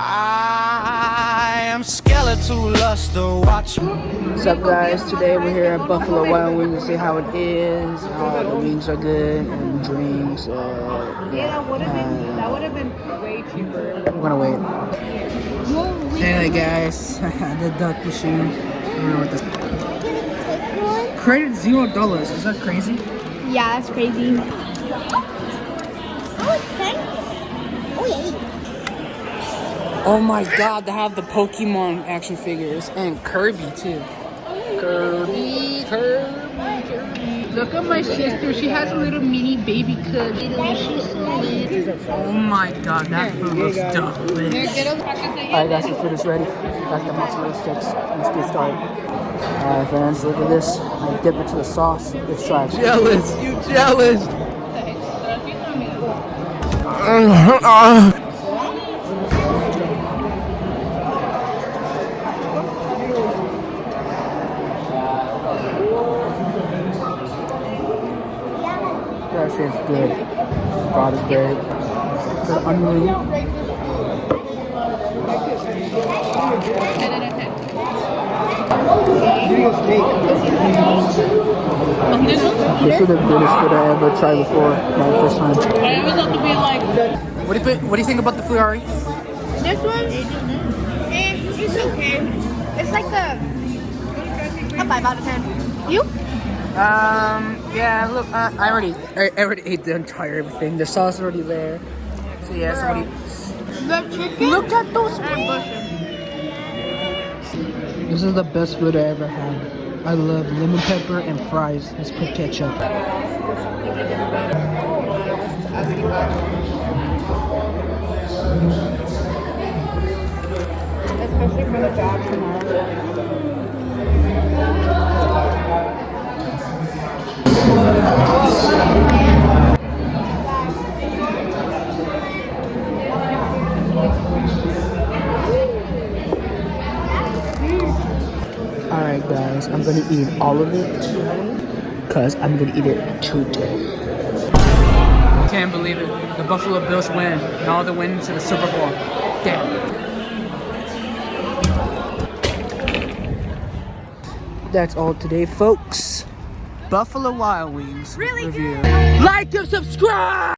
I am skeletal lust to watch. What's up, guys? Today we're here at Buffalo Wild Wings to see how it is. The wings are good and drinks. That would have been way cheaper. I'm gonna wait. Anyway, guys, the duck machine. I don't know what this. Created $0. Is that crazy? Yeah, that's crazy. Oh my God! They have the Pokemon action figures and Kirby too. Kirby. Look at my sister. She has a little mini baby cub. She's so little. Oh my God, that food looks delicious. Alright, guys, the food is ready. Got the mozzarella sticks. Let's get started. Alright, friends, look at this. I dip it to the sauce. Let's try it. Jealous, you jealous. That shit's good. God is great. The onion ring. This is the greatest food I ever tried before. My first time. What do you think about the food, Ari? This one, it's okay. It's like a 5 out of 10. You? Yeah, look, I already ate the entire everything. The sauce is already there. So yeah, somebody. The chicken? Look at those wings. This is the best food I ever had. I love lemon pepper and fries. Let's put ketchup. Especially for the job tomorrow. Alright, guys, I'm gonna eat all of it because I'm gonna eat it today. Can't believe it. The Buffalo Bills win. Now they're winning to the Super Bowl. Damn. That's all today, folks. Buffalo Wild Wings review. Like and subscribe!